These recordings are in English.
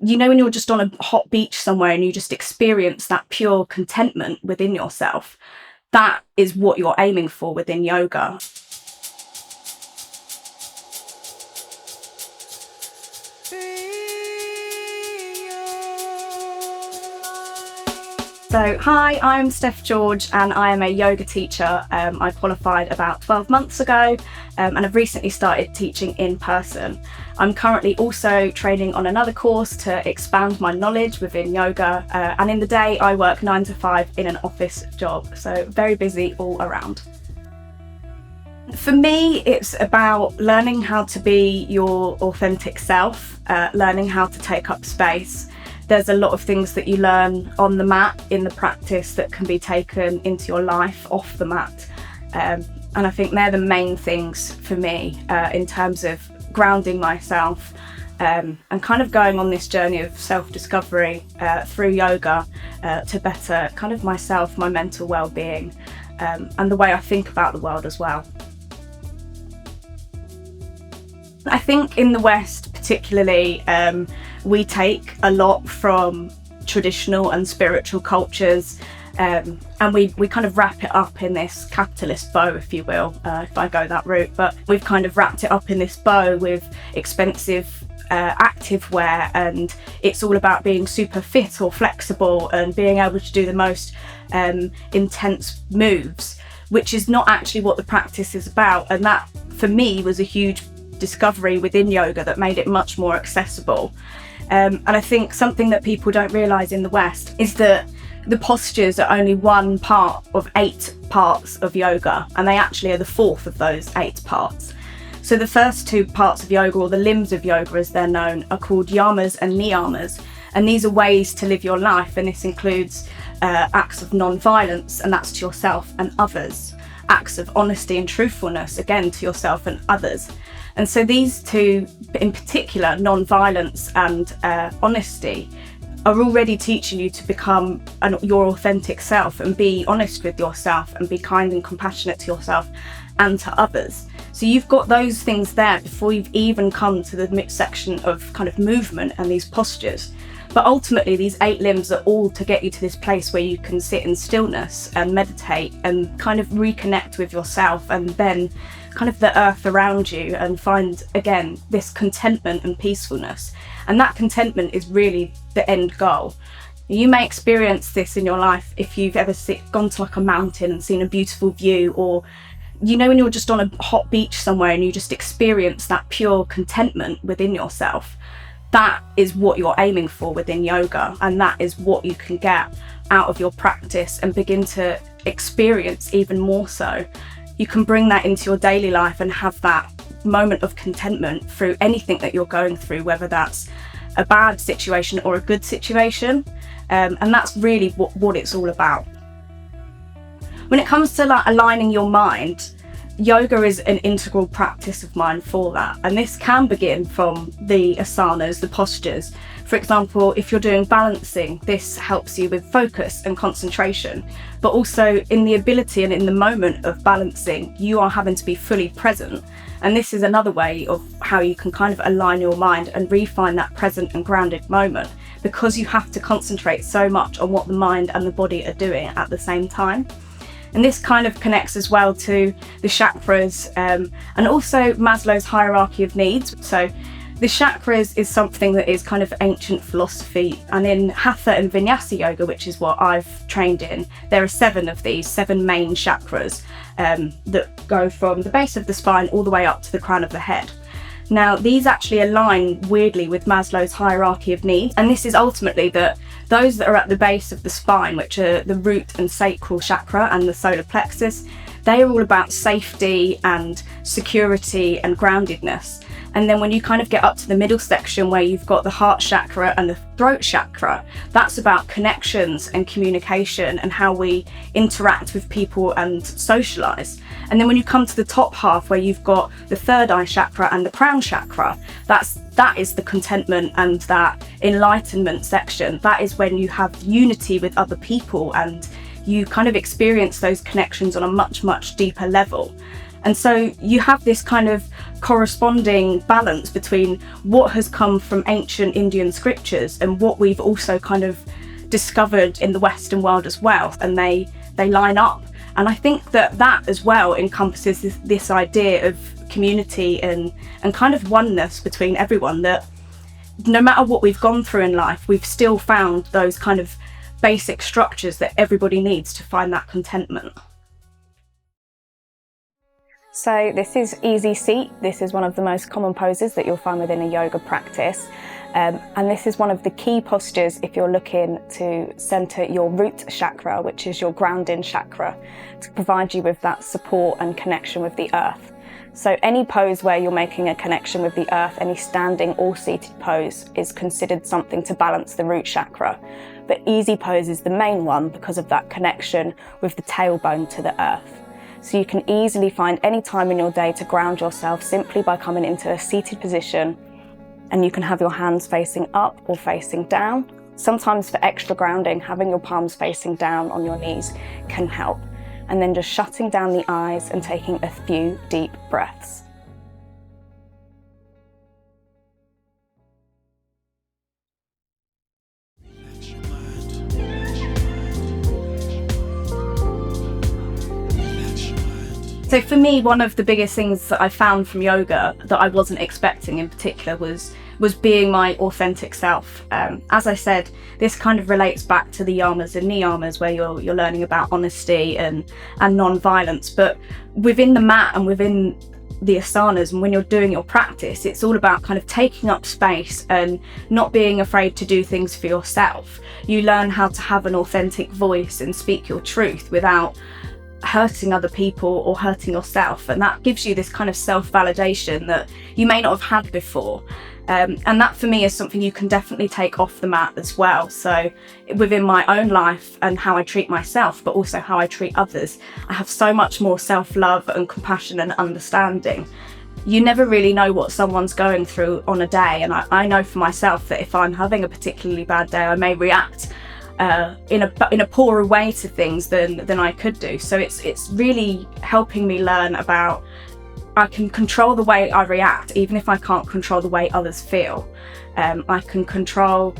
You know, when you're just on a hot beach somewhere and you just experience that pure contentment within yourself, that is what you're aiming for within yoga. So, hi, I'm Steph George and I am a yoga teacher. I qualified about 12 months ago and I've recently started teaching in person. I'm currently also training on another course to expand my knowledge within yoga, and in the day I work 9 to 5 in an office job, so very busy all around. For me, it's about learning how to be your authentic self, learning how to take up space. There's a lot of things that you learn on the mat in the practice that can be taken into your life off the mat. And I think they're the main things for me in terms of grounding myself and kind of going on this journey of self-discovery through yoga to better kind of myself, my mental well-being, and the way I think about the world as well. I think in the West particularly, we take a lot from traditional and spiritual cultures, and we kind of wrap it up in this capitalist bow, if you will, if I go that route. But we've kind of wrapped it up in this bow with expensive active wear, and it's all about being super fit or flexible and being able to do the most intense moves, which is not actually what the practice is about. And that, for me, was a huge discovery within yoga that made it much more accessible. And I think something that people don't realise in the West is that the postures are only one part of 8 parts of yoga, and they actually are the 4th of those 8 parts. So the first 2 parts of yoga, or the limbs of yoga as they're known, are called yamas and niyamas, and these are ways to live your life, and this includes acts of non-violence, and that's to yourself and others, acts of honesty and truthfulness, again to yourself and others. And so these 2 in particular, non-violence and honesty, are already teaching you to become your authentic self and be honest with yourself and be kind and compassionate to yourself and to others. So you've got those things there before you've even come to the midsection of kind of movement and these postures. But ultimately these 8 limbs are all to get you to this place where you can sit in stillness and meditate and kind of reconnect with yourself and then kind of the earth around you, and find again this contentment and peacefulness. And that contentment is really the end goal. You may experience this in your life if you've ever gone to like a mountain and seen a beautiful view, or you know, when you're just on a hot beach somewhere and you just experience that pure contentment within yourself. That is what you're aiming for within yoga, and that is what you can get out of your practice and begin to experience even more so. You can bring that into your daily life and have that moment of contentment through anything that you're going through, whether that's a bad situation or a good situation. And that's really what it's all about. When it comes to like aligning your mind, yoga is an integral practice of mine for that. And this can begin from the asanas, the postures. For example, if you're doing balancing, this helps you with focus and concentration, but also in the ability and in the moment of balancing, you are having to be fully present. And this is another way of how you can kind of align your mind and refine that present and grounded moment, because you have to concentrate so much on what the mind and the body are doing at the same time. And this kind of connects as well to the chakras and also Maslow's hierarchy of needs. So the chakras is something that is kind of ancient philosophy, and in Hatha and Vinyasa yoga, which is what I've trained in, there are 7 of these, 7 main chakras that go from the base of the spine all the way up to the crown of the head. Now, these actually align weirdly with Maslow's hierarchy of needs, and this is ultimately that those that are at the base of the spine, which are the root and sacral chakra and the solar plexus, they are all about safety and security and groundedness. And then when you kind of get up to the middle section where you've got the heart chakra and the throat chakra, that's about connections and communication and how we interact with people and socialize. And then when you come to the top half where you've got the third eye chakra and the crown chakra, that is the contentment and that enlightenment section. That is when you have unity with other people and you kind of experience those connections on a much, much deeper level. And so you have this kind of corresponding balance between what has come from ancient Indian scriptures and what we've also kind of discovered in the Western world as well, and they line up. And I think that as well encompasses this idea of community and kind of oneness between everyone, that no matter what we've gone through in life, we've still found those kind of basic structures that everybody needs to find that contentment. So this is easy seat. This is one of the most common poses that you'll find within a yoga practice. And this is one of the key postures if you're looking to center your root chakra, which is your grounding chakra, to provide you with that support and connection with the earth. So any pose where you're making a connection with the earth, any standing or seated pose, is considered something to balance the root chakra. But easy pose is the main one because of that connection with the tailbone to the earth. So you can easily find any time in your day to ground yourself simply by coming into a seated position, and you can have your hands facing up or facing down. Sometimes for extra grounding, having your palms facing down on your knees can help. And then just shutting down the eyes and taking a few deep breaths. So for me, one of the biggest things that I found from yoga that I wasn't expecting in particular was being my authentic self. As I said, this kind of relates back to the yamas and niyamas, where you're learning about honesty and non-violence. But within the mat and within the asanas, and when you're doing your practice, it's all about kind of taking up space and not being afraid to do things for yourself. You learn how to have an authentic voice and speak your truth without hurting other people or hurting yourself, and that gives you this kind of self-validation that you may not have had before. And that for me is something you can definitely take off the mat as well. So within my own life and how I treat myself, but also how I treat others, I have so much more self-love and compassion and understanding. You never really know what someone's going through on a day, and I know for myself that if I'm having a particularly bad day, I may react in a poorer way to things than I could do. So it's really helping me learn about, I can control the way I react, even if I can't control the way others feel. I can control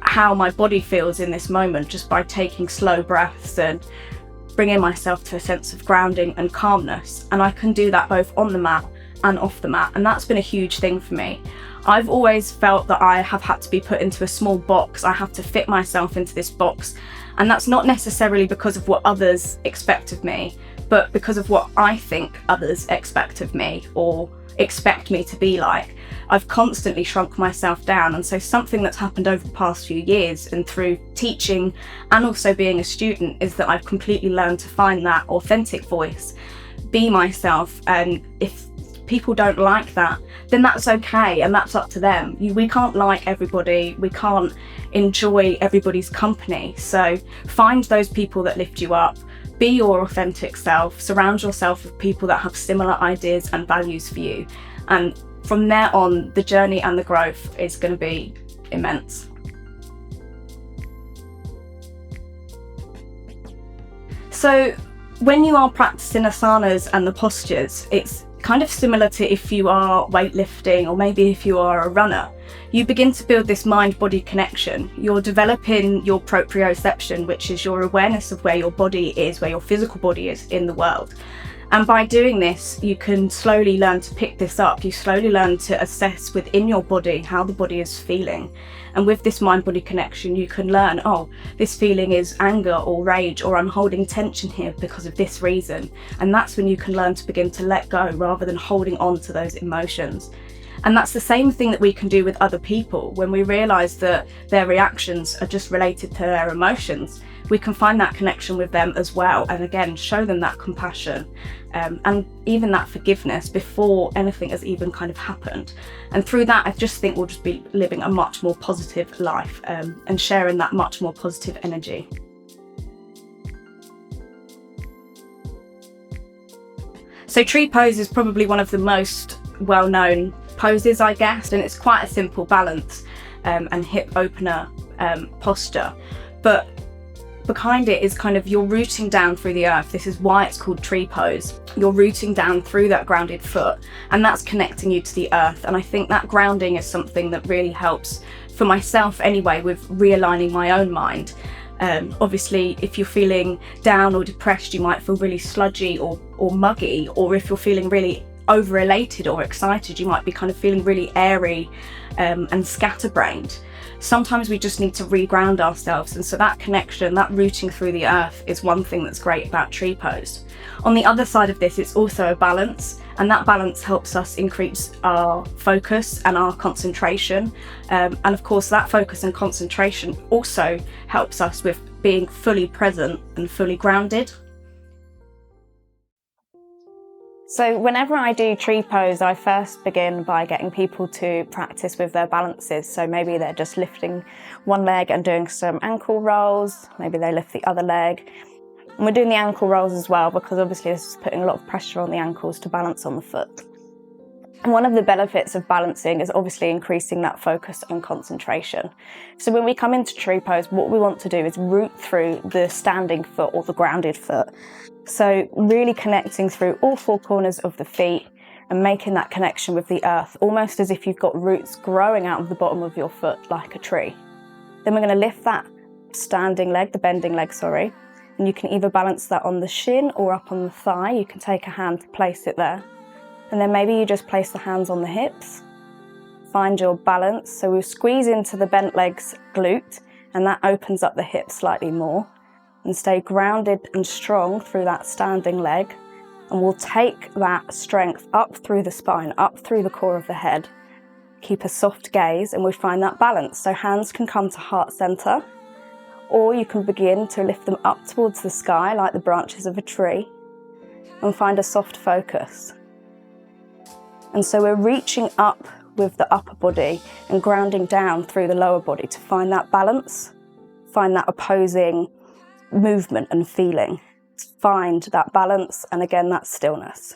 how my body feels in this moment just by taking slow breaths and bringing myself to a sense of grounding and calmness. And I can do that both on the mat and off the mat, and that's been a huge thing for me. I've always felt that I have had to be put into a small box. I have to fit myself into this box, and that's not necessarily because of what others expect of me, but because of what I think others expect of me or expect me to be like. I've constantly shrunk myself down, and so something that's happened over the past few years and through teaching and also being a student is that I've completely learned to find that authentic voice, be myself, and if people don't like that, then that's okay, and that's up to them. We can't like everybody, we can't enjoy everybody's company, so find those people that lift you up, be your authentic self, surround yourself with people that have similar ideas and values for you, and from there on, the journey and the growth is going to be immense. So when you are practicing asanas and the postures, it's kind of similar to if you are weightlifting or maybe if you are a runner. You begin to build this mind-body connection. You're developing your proprioception, which is your awareness of where your body is, where your physical body is in the world. And by doing this, you can slowly learn to pick this up. You slowly learn to assess within your body how the body is feeling. And with this mind-body connection, you can learn, oh, this feeling is anger or rage, or I'm holding tension here because of this reason. And that's when you can learn to begin to let go rather than holding on to those emotions. And that's the same thing that we can do with other people. When we realise that their reactions are just related to their emotions, we can find that connection with them as well, and again show them that compassion and even that forgiveness before anything has even kind of happened. And through that, I just think we'll just be living a much more positive life and sharing that much more positive energy. So tree pose is probably one of the most well-known poses, I guess, and it's quite a simple balance and hip opener posture. But behind it is kind of you're rooting down through the earth. This is why it's called tree pose. You're rooting down through that grounded foot, and that's connecting you to the earth. And I think that grounding is something that really helps, for myself anyway, with realigning my own mind. Obviously, if you're feeling down or depressed, you might feel really sludgy or muggy, or if you're feeling really over-elated or excited, you might be kind of feeling really airy and scatterbrained. Sometimes we just need to reground ourselves, and so that connection, that rooting through the earth, is one thing that's great about tree pose. On the other side of this, it's also a balance, and that balance helps us increase our focus and our concentration, and of course that focus and concentration also helps us with being fully present and fully grounded. So whenever I do tree pose, I first begin by getting people to practice with their balances. So maybe they're just lifting one leg and doing some ankle rolls, maybe they lift the other leg. And we're doing the ankle rolls as well, because obviously this is putting a lot of pressure on the ankles to balance on the foot. And one of the benefits of balancing is obviously increasing that focus and concentration. So when we come into tree pose, what we want to do is root through the standing foot or the grounded foot. So really connecting through all four corners of the feet and making that connection with the earth, almost as if you've got roots growing out of the bottom of your foot like a tree. Then we're going to lift that standing leg, the bending leg, sorry, and you can either balance that on the shin or up on the thigh. You can take a hand to place it there. And then maybe you just place the hands on the hips. Find your balance. So we'll squeeze into the bent legs glute, and that opens up the hips slightly more. And stay grounded and strong through that standing leg. And we'll take that strength up through the spine, up through the core of the head. Keep a soft gaze, and we find that balance. So hands can come to heart center, or you can begin to lift them up towards the sky like the branches of a tree, and find a soft focus. And so we're reaching up with the upper body and grounding down through the lower body to find that balance, find that opposing movement and feeling. Find that balance, and again, that stillness.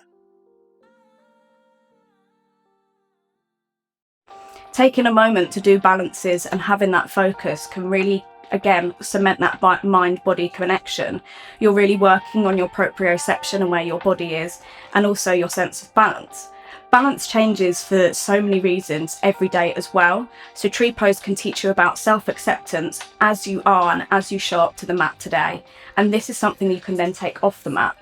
Taking a moment to do balances and having that focus can really, again, cement that mind-body connection. You're really working on your proprioception and where your body is, and also your sense of balance. Balance changes for so many reasons every day as well. So tree pose can teach you about self-acceptance as you are and as you show up to the mat today. And this is something you can then take off the mat.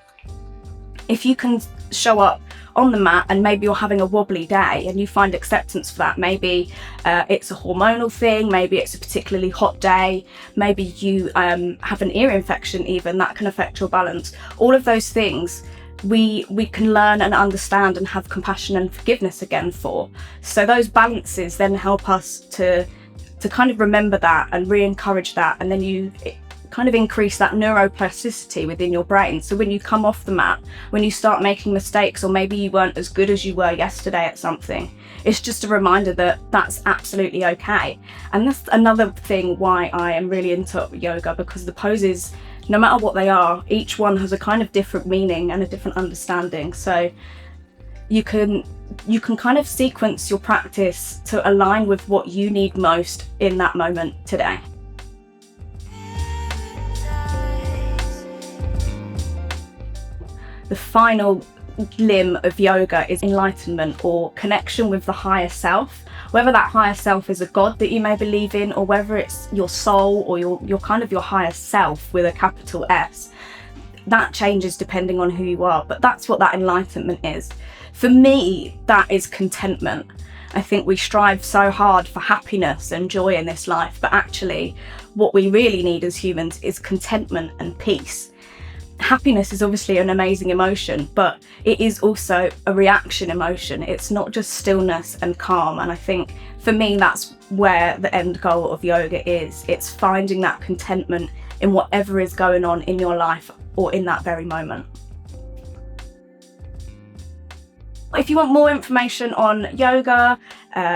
If you can show up on the mat and maybe you're having a wobbly day and you find acceptance for that, maybe it's a hormonal thing, maybe it's a particularly hot day, maybe you have an ear infection even, that can affect your balance. All of those things we can learn and understand and have compassion and forgiveness again for. So those balances then help us to kind of remember that and re-encourage that, and then you kind of increase that neuroplasticity within your brain. So when you come off the mat, when you start making mistakes, or maybe you weren't as good as you were yesterday at something, it's just a reminder that that's absolutely okay. And that's another thing why I am really into yoga, because the poses, no matter what they are, each one has a kind of different meaning and a different understanding. So you can kind of sequence your practice to align with what you need most in that moment today. The final limb of yoga is enlightenment, or connection with the higher self. Whether that higher self is a god that you may believe in, or whether it's your soul or your kind of your higher self with a capital S, that changes depending on who you are, but that's what that enlightenment is. For me, that is contentment. I think we strive so hard for happiness and joy in this life, but actually what we really need as humans is contentment and peace. Happiness is obviously an amazing emotion, but it is also a reaction emotion. It's not just stillness and calm. And I think for me, that's where the end goal of yoga is. It's finding that contentment in whatever is going on in your life or in that very moment. If you want more information on yoga,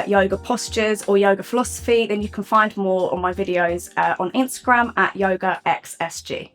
yoga postures or yoga philosophy, then you can find more on my videos on Instagram at yogaxsg.